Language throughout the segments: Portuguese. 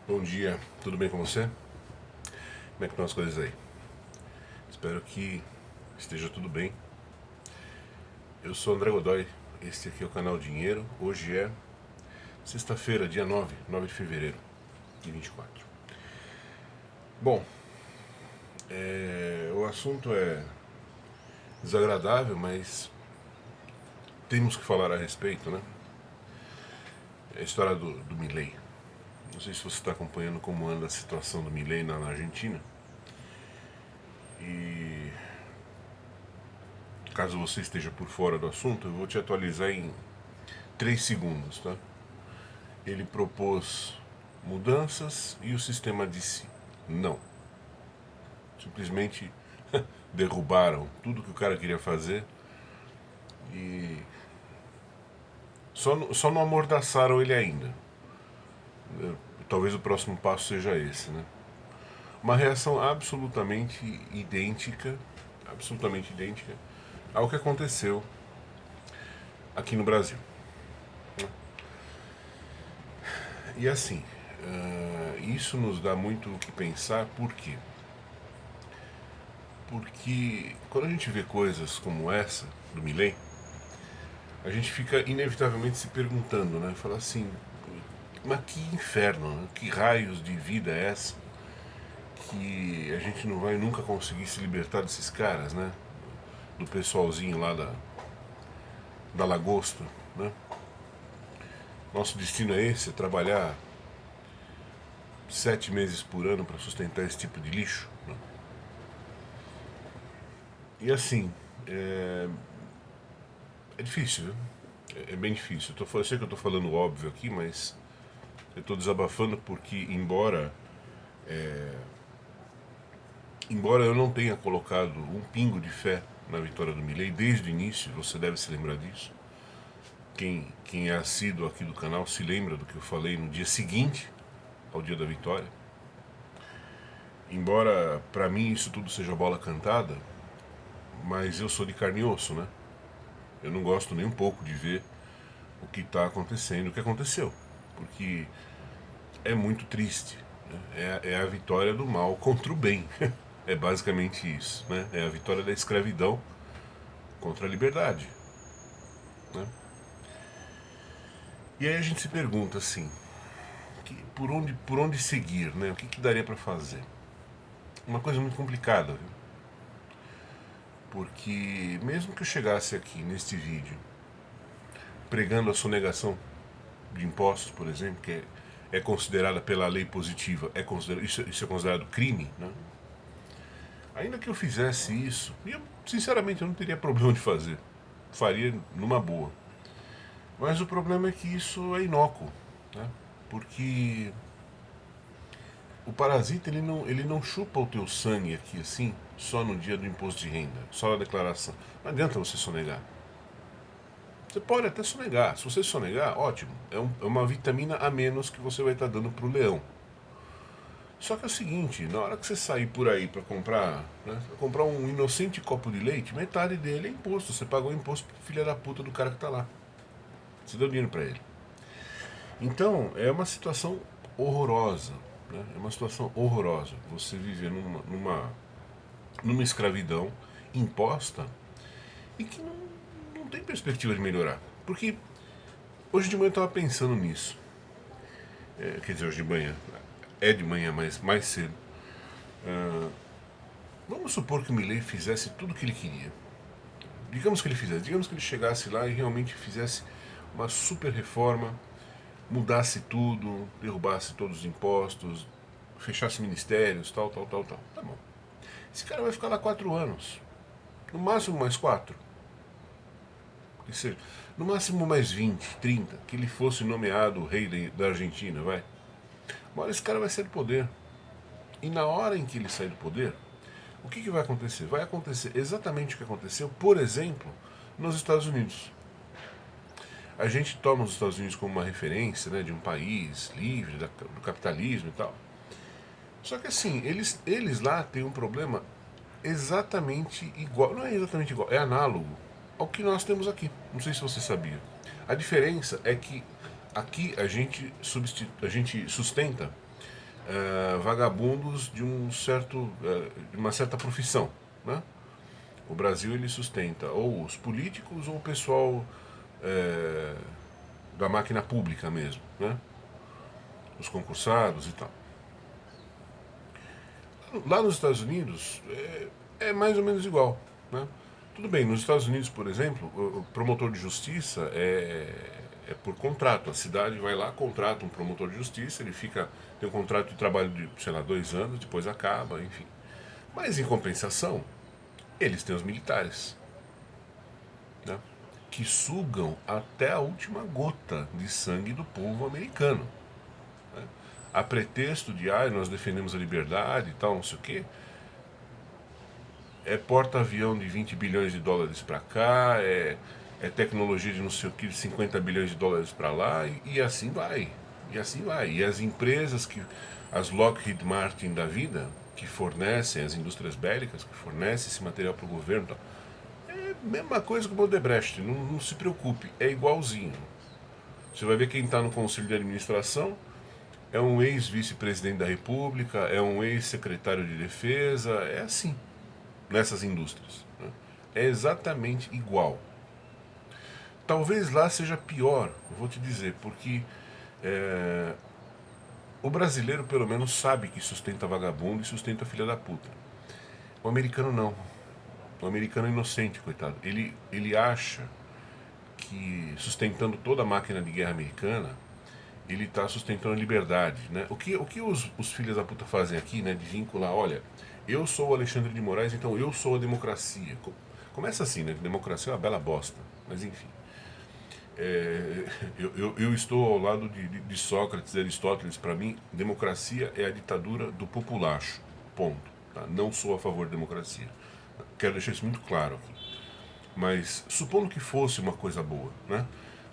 Bom dia, tudo bem com você? Como é que estão as coisas aí? Espero que esteja tudo bem. Eu sou André Godoy, este aqui é o canal Dinheiro. Hoje é sexta-feira, dia 9 de fevereiro de 24. Bom, o assunto é desagradável, mas temos que falar a respeito, né? É a história do Milei. Não sei se você está acompanhando como anda a situação do Milei na Argentina. E caso você esteja por fora do assunto, eu vou te atualizar em 3 segundos, tá? Ele propôs mudanças e o sistema disse não. Simplesmente derrubaram tudo que o cara queria fazer e só não amordaçaram ele ainda. Talvez o próximo passo seja esse, né? Uma reação absolutamente idêntica ao que aconteceu aqui no Brasil. E assim, isso nos dá muito o que pensar, por quê? Porque quando a gente vê coisas como essa, do Milei, a gente fica inevitavelmente se perguntando, né? Fala assim, mas que inferno, né? Que raios de vida é essa? Que a gente não vai nunca conseguir se libertar desses caras, né? Do pessoalzinho lá da Lagosta, né? Nosso destino é esse, é trabalhar 7 meses por ano para sustentar esse tipo de lixo, né? E assim, é difícil, viu? É bem difícil. Eu sei que eu estou falando óbvio aqui, mas eu estou desabafando porque, embora eu não tenha colocado um pingo de fé na vitória do Milei desde o início, você deve se lembrar disso. Quem é assíduo aqui do canal se lembra do que eu falei no dia seguinte ao dia da vitória. Embora para mim isso tudo seja bola cantada, mas eu sou de carne e osso, né? Eu não gosto nem um pouco de ver o que está acontecendo, o que aconteceu, porque é muito triste, né? É a vitória do mal contra o bem. É basicamente isso, né? É a vitória da escravidão contra a liberdade, né? E aí a gente se pergunta assim, por onde seguir, né? O que daria para fazer? Uma coisa muito complicada, viu? Porque mesmo que eu chegasse aqui neste vídeo pregando a sonegação de impostos, por exemplo, que é considerada pela lei positiva, isso é considerado crime, né? Ainda que eu fizesse isso, sinceramente eu não teria problema de fazer. Faria numa boa. Mas o problema é que isso é inócuo, né? Porque o parasita ele não chupa o teu sangue aqui assim, só no dia do imposto de renda, só na declaração. Não adianta você sonegar. Você pode até sonegar. Se você sonegar, ótimo. É uma vitamina a menos que você vai estar dando para o leão. Só que é o seguinte, na hora que você sair por aí para comprar, né, comprar um inocente copo de leite, metade dele é imposto. Você pagou o imposto pro filho da puta do cara que tá lá. Você deu dinheiro para ele. Então, é uma situação horrorosa. Né? É uma situação horrorosa. Você viver numa escravidão imposta e que não tem perspectiva de melhorar. Porque hoje de manhã eu estava pensando nisso. Quer dizer, hoje de manhã. É de manhã, mas mais cedo. Vamos supor que o Milei fizesse tudo o que ele queria. Digamos que ele fizesse. Digamos que ele chegasse lá e realmente fizesse uma super reforma, mudasse tudo, derrubasse todos os impostos, fechasse ministérios, tal. Tá bom. Esse cara vai ficar lá 4 anos. No máximo mais 4. Que seja, no máximo mais 20, 30. Que ele fosse nomeado rei da Argentina, vai. Uma hora esse cara vai sair do poder. E na hora em que ele sair do poder, o que vai acontecer? Vai acontecer exatamente o que aconteceu, por exemplo, nos Estados Unidos. A gente toma os Estados Unidos como uma referência, né, de um país livre do capitalismo e tal. Só que assim, eles lá têm um problema exatamente igual, não é exatamente igual, é análogo ao que nós temos aqui. Não sei se você sabia. A diferença é que aqui a gente sustenta vagabundos de de uma certa profissão, né? O Brasil ele sustenta ou os políticos ou o pessoal da máquina pública mesmo, né? Os concursados e tal. Lá nos Estados Unidos é mais ou menos igual, né? Tudo bem, nos Estados Unidos, por exemplo, o promotor de justiça é por contrato. A cidade vai lá, contrata um promotor de justiça, ele tem um contrato de trabalho de, sei lá, 2 anos, depois acaba, enfim. Mas em compensação, eles têm os militares, né? Que sugam até a última gota de sangue do povo americano. Né? A pretexto de, nós defendemos a liberdade e tal, não sei o quê, é porta-avião de 20 bilhões de dólares para cá, é tecnologia de não sei o que, de 50 bilhões de dólares para lá, e assim vai. E assim vai. E as empresas as Lockheed Martin da vida, que fornecem, as indústrias bélicas, que fornecem esse material para o governo, é a mesma coisa que o Odebrecht, não se preocupe, é igualzinho. Você vai ver quem está no conselho de administração é um ex-vice-presidente da República, é um ex-secretário de defesa, é assim, nessas indústrias. Né? É exatamente igual. Talvez lá seja pior, eu vou te dizer, porque o brasileiro pelo menos sabe que sustenta vagabundo e sustenta filha da puta. O americano não. O americano é inocente, coitado. Ele acha que sustentando toda a máquina de guerra americana, ele está sustentando a liberdade, né? O que os filhos da puta fazem aqui, né? De vincular, olha, eu sou o Alexandre de Moraes, então eu sou a democracia. Começa assim, né? Democracia é uma bela bosta, mas enfim. Eu estou ao lado de Sócrates e Aristóteles. Para mim, democracia é a ditadura do populacho. Ponto. Tá? Não sou a favor da democracia. Quero deixar isso muito claro aqui. Mas supondo que fosse uma coisa boa, né?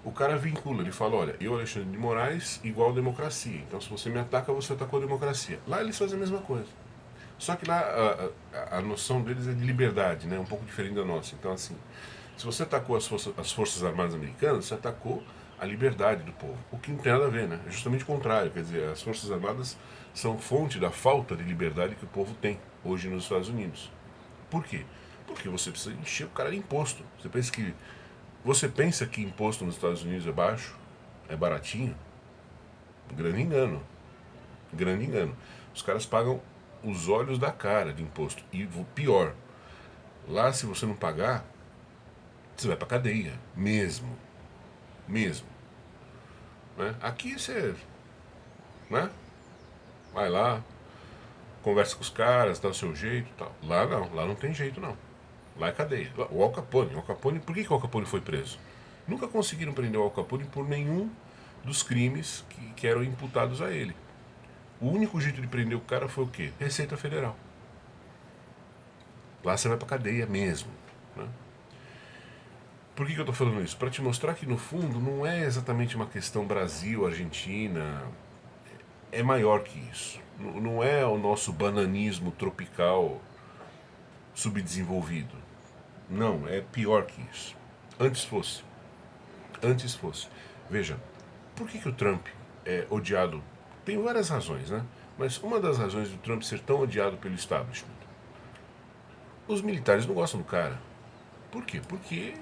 O cara vincula, ele fala, olha, eu, Alexandre de Moraes, igual democracia. Então se você me ataca, você atacou a democracia. Lá eles fazem a mesma coisa. Só que lá a noção deles é de liberdade, né? Um pouco diferente da nossa. Então assim, se você atacou as Forças Armadas Americanas, você atacou a liberdade do povo. O que não tem nada a ver, né? É justamente o contrário. Quer dizer, as Forças Armadas são fonte da falta de liberdade que o povo tem hoje nos Estados Unidos. Por quê? Porque você precisa encher o cara de imposto. Você pensa que imposto nos Estados Unidos é baixo? É baratinho? Grande engano. Grande engano. Os caras pagam os olhos da cara de imposto. E pior, lá se você não pagar, você vai pra cadeia. Mesmo. Mesmo. Né? Aqui você, né? Vai lá, conversa com os caras, dá o seu jeito e tal. Lá não tem jeito não. Lá é cadeia. O Al Capone, por que o Al Capone foi preso? Nunca conseguiram prender o Al Capone por nenhum dos crimes que eram imputados a ele. O único jeito de prender o cara foi o quê? Receita Federal. Lá você vai pra cadeia mesmo. Né? Por que eu estou falando isso? Para te mostrar que no fundo não é exatamente uma questão Brasil, Argentina. É maior que isso. Não é o nosso bananismo tropical subdesenvolvido. Não, é pior que isso. Antes fosse. Antes fosse. Veja, por que o Trump é odiado? Tem várias razões, né? Mas uma das razões do Trump ser tão odiado pelo establishment, os militares não gostam do cara. Por quê? Porque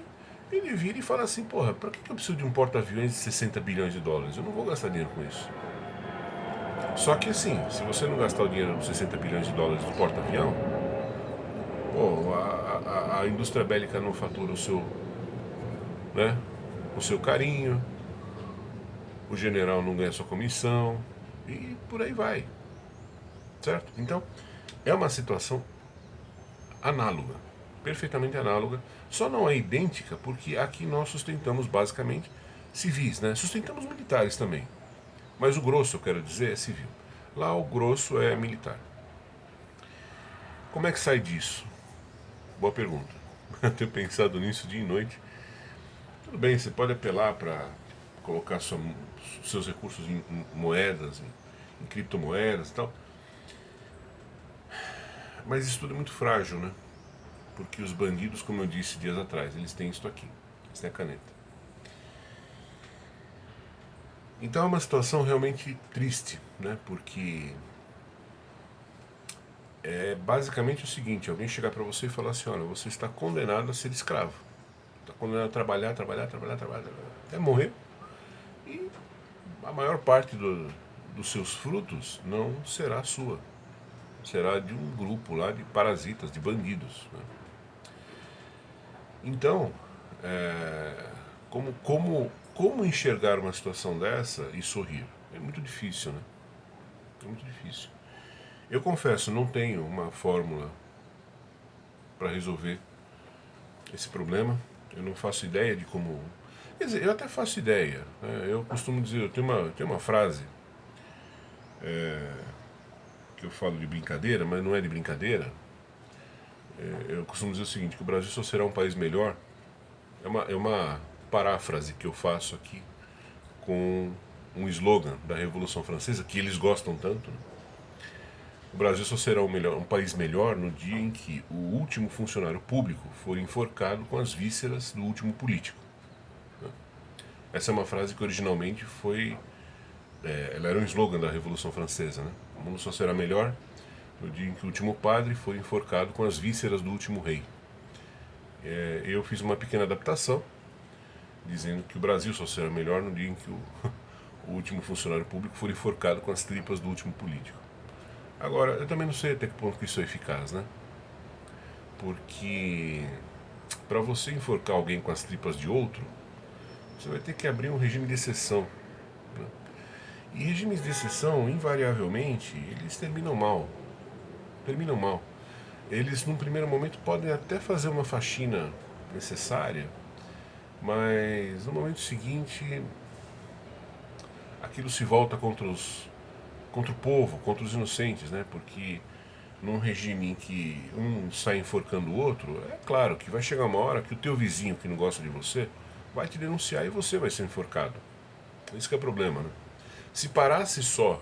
ele vira e fala assim, porra, pra que eu preciso de um porta-aviões de 60 bilhões de dólares? Eu não vou gastar dinheiro com isso. Só que assim, se você não gastar o dinheiro dos 60 bilhões de dólares do porta-avião, pô, a indústria bélica não fatura né, o seu carinho, o general não ganha sua comissão, e por aí vai. Certo? Então, é uma situação análoga, perfeitamente análoga, só não é idêntica porque aqui nós sustentamos basicamente civis, né? Sustentamos militares também, mas o grosso, eu quero dizer, é civil. Lá o grosso é militar. Como é que sai disso? Boa pergunta. Eu tenho pensado nisso dia e noite. Tudo bem, você pode apelar para colocar seus recursos em moedas, em criptomoedas e tal. Mas isso tudo é muito frágil, né? Porque os bandidos, como eu disse dias atrás, eles têm isso aqui. Eles têm a caneta. Então é uma situação realmente triste, né? Porque é basicamente o seguinte: alguém chegar para você e falar assim, olha, você está condenado a ser escravo, está condenado a trabalhar, até morrer, e a maior parte dos seus frutos não será sua, será de um grupo lá de parasitas, de bandidos, né? Então, como enxergar uma situação dessa e sorrir? É muito difícil, né? É muito difícil. Eu confesso, não tenho uma fórmula para resolver esse problema. Eu não faço ideia de como. Quer dizer, eu até faço ideia, né? Eu costumo dizer, eu tenho uma frase que eu falo de brincadeira, mas não é de brincadeira. Eu costumo dizer o seguinte, que o Brasil só será um país melhor. É uma paráfrase que eu faço aqui com um slogan da Revolução Francesa, que eles gostam tanto, né? O Brasil só será um país melhor no dia em que o último funcionário público for enforcado com as vísceras do último político. Essa é uma frase que originalmente foi. Ela era um slogan da Revolução Francesa, né? O mundo só será melhor no dia em que o último padre foi enforcado com as vísceras do último rei. Eu fiz uma pequena adaptação, dizendo que o Brasil só será melhor no dia em que o último funcionário público for enforcado com as tripas do último político. Agora, eu também não sei até que ponto que isso é eficaz, né? Porque para você enforcar alguém com as tripas de outro, você vai ter que abrir um regime de exceção, né? E regimes de exceção, invariavelmente, eles terminam mal. Terminam mal. Eles, num primeiro momento, podem até fazer uma faxina necessária, mas no momento seguinte, aquilo se volta contra o povo, contra os inocentes, né? Porque num regime em que um sai enforcando o outro, é claro que vai chegar uma hora que o teu vizinho que não gosta de você vai te denunciar e você vai ser enforcado. Esse que é o problema, né? Se parasse só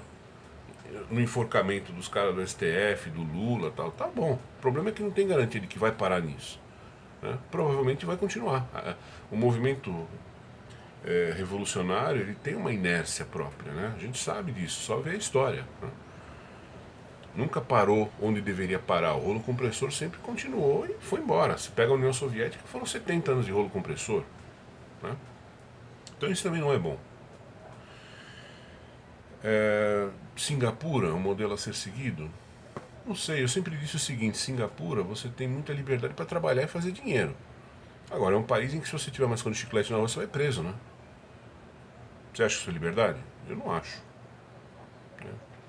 no enforcamento dos caras do STF, do Lula, tal, tá bom. O problema é que não tem garantia de que vai parar nisso, né? Provavelmente vai continuar. O movimento revolucionário, ele tem uma inércia própria, né? A gente sabe disso, só vê a história, né? Nunca parou onde deveria parar. O rolo compressor sempre continuou e foi embora. Se pega a União Soviética, foram 70 anos de rolo compressor, né? Então isso também não é bom. Singapura, um modelo a ser seguido? Não sei, eu sempre disse o seguinte: Singapura, você tem muita liberdade para trabalhar e fazer dinheiro. Agora, é um país em que se você tiver mascando chiclete na rua, você vai preso, né? Você acha isso é liberdade? Eu não acho.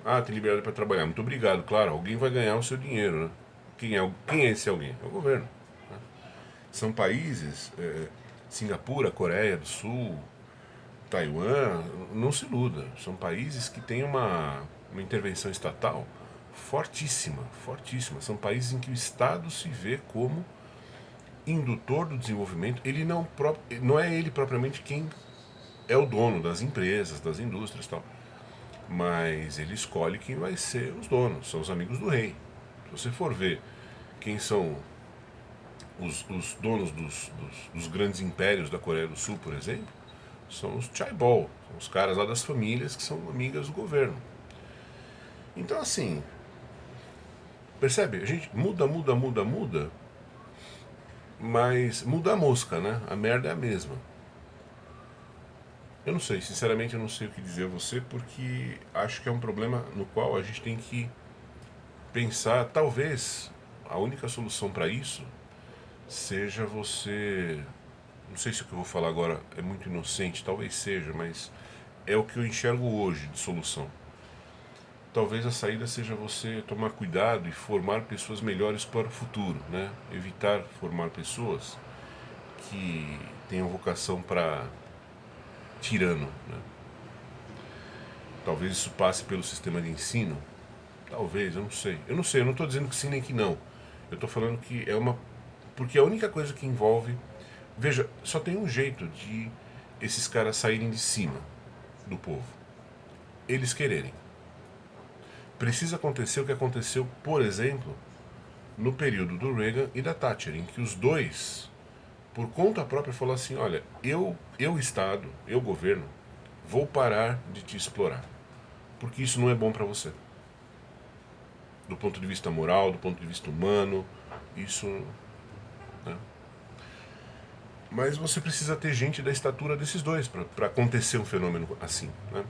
Ah, tem liberdade para trabalhar. Muito obrigado, claro. Alguém vai ganhar o seu dinheiro, né? Quem é esse alguém? É o governo, né? São países, Singapura, Coreia do Sul, Taiwan, não se iluda. São países que têm uma intervenção estatal fortíssima, fortíssima. São países em que o Estado se vê como indutor do desenvolvimento. Ele não é ele propriamente quem é o dono das empresas, das indústrias e tal. Mas ele escolhe quem vai ser os donos, são os amigos do rei. Se você for ver quem são os donos dos grandes impérios da Coreia do Sul, por exemplo, são os chaebol, são os caras lá das famílias que são amigas do governo. Então, assim, percebe? A gente muda, mas muda a mosca, né? A merda é a mesma. Eu não sei, sinceramente eu não sei o que dizer a você, porque acho que é um problema no qual a gente tem que pensar. Talvez a única solução para isso seja você. Não sei se o que eu vou falar agora é muito inocente, talvez seja, mas é o que eu enxergo hoje de solução. Talvez a saída seja você tomar cuidado e formar pessoas melhores para o futuro, né? Evitar formar pessoas que tenham vocação para tirano, né? Talvez isso passe pelo sistema de ensino. Talvez, eu não sei. Eu não estou dizendo que sim nem que não. Eu estou falando que é uma. Porque a única coisa que envolve. Veja, só tem um jeito de esses caras saírem de cima do povo. Eles quererem. Precisa acontecer o que aconteceu, por exemplo, no período do Reagan e da Thatcher, em que os dois, por conta própria, falaram assim: olha, eu Estado, eu governo, vou parar de te explorar, porque isso não é bom para você. do ponto de vista moral, do ponto de vista humano, isso, né? Mas você precisa ter gente da estatura desses dois para acontecer um fenômeno assim, né?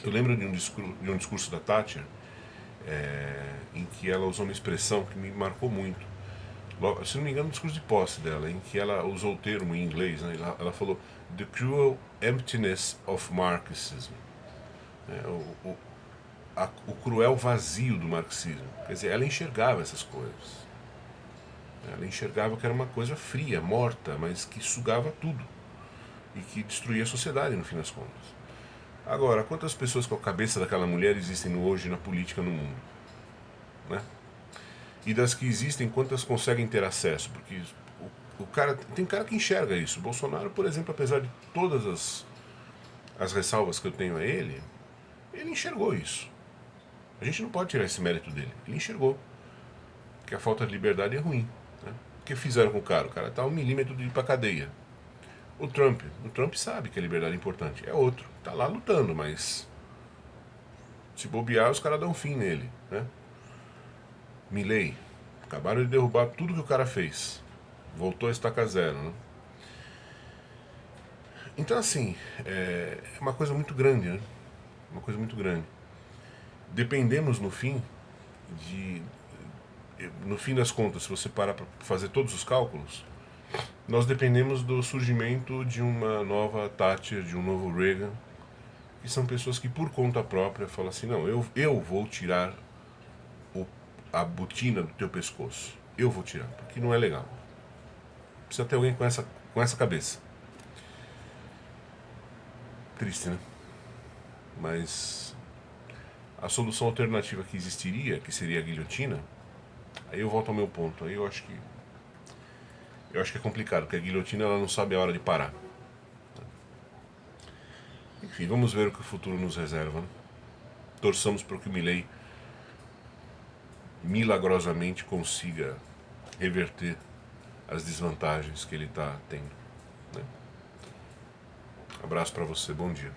Eu lembro de um discurso da Thatcher, em que ela usou uma expressão que me marcou muito. Se não me engano, no discurso de posse dela, em que ela usou o termo em inglês, né? Ela falou "the cruel emptiness of Marxism", né? O cruel vazio do marxismo. Quer dizer, ela enxergava essas coisas. Ela enxergava que era uma coisa fria, morta, mas que sugava tudo e que destruía a sociedade no fim das contas. Agora, quantas pessoas com a cabeça daquela mulher existem hoje na política no mundo, né? E das que existem, quantas conseguem ter acesso? Porque o cara, tem cara que enxerga isso. O Bolsonaro, por exemplo, apesar de todas as ressalvas que eu tenho a ele enxergou isso. A gente não pode tirar esse mérito dele. Ele enxergou que a falta de liberdade é ruim, né? O que fizeram com o cara? O cara está a 1 milímetro de ir pra cadeia. O Trump sabe que a liberdade é importante. É outro. Tá lá lutando, mas se bobear, os caras dão fim nele, né? Milei. Acabaram de derrubar tudo que o cara fez. Voltou a estaca zero, né? Então, assim, é uma coisa muito grande, né? Uma coisa muito grande. Dependemos, no fim, de... No fim das contas, se você parar para fazer todos os cálculos, nós dependemos do surgimento de uma nova Thatcher, de um novo Reagan, que são pessoas que, por conta própria, falam assim, não, eu vou tirar a botina do teu pescoço. Eu vou tirar, porque não é legal. Precisa ter alguém com essa cabeça. Triste, né? Mas a solução alternativa que existiria, que seria a guilhotina, aí eu volto ao meu ponto. Aí eu acho que é complicado, porque a guilhotina ela não sabe a hora de parar. Enfim, vamos ver o que o futuro nos reserva, né? Torçamos para que o Milei milagrosamente consiga reverter as desvantagens que ele está tendo, né? Abraço para você, bom dia.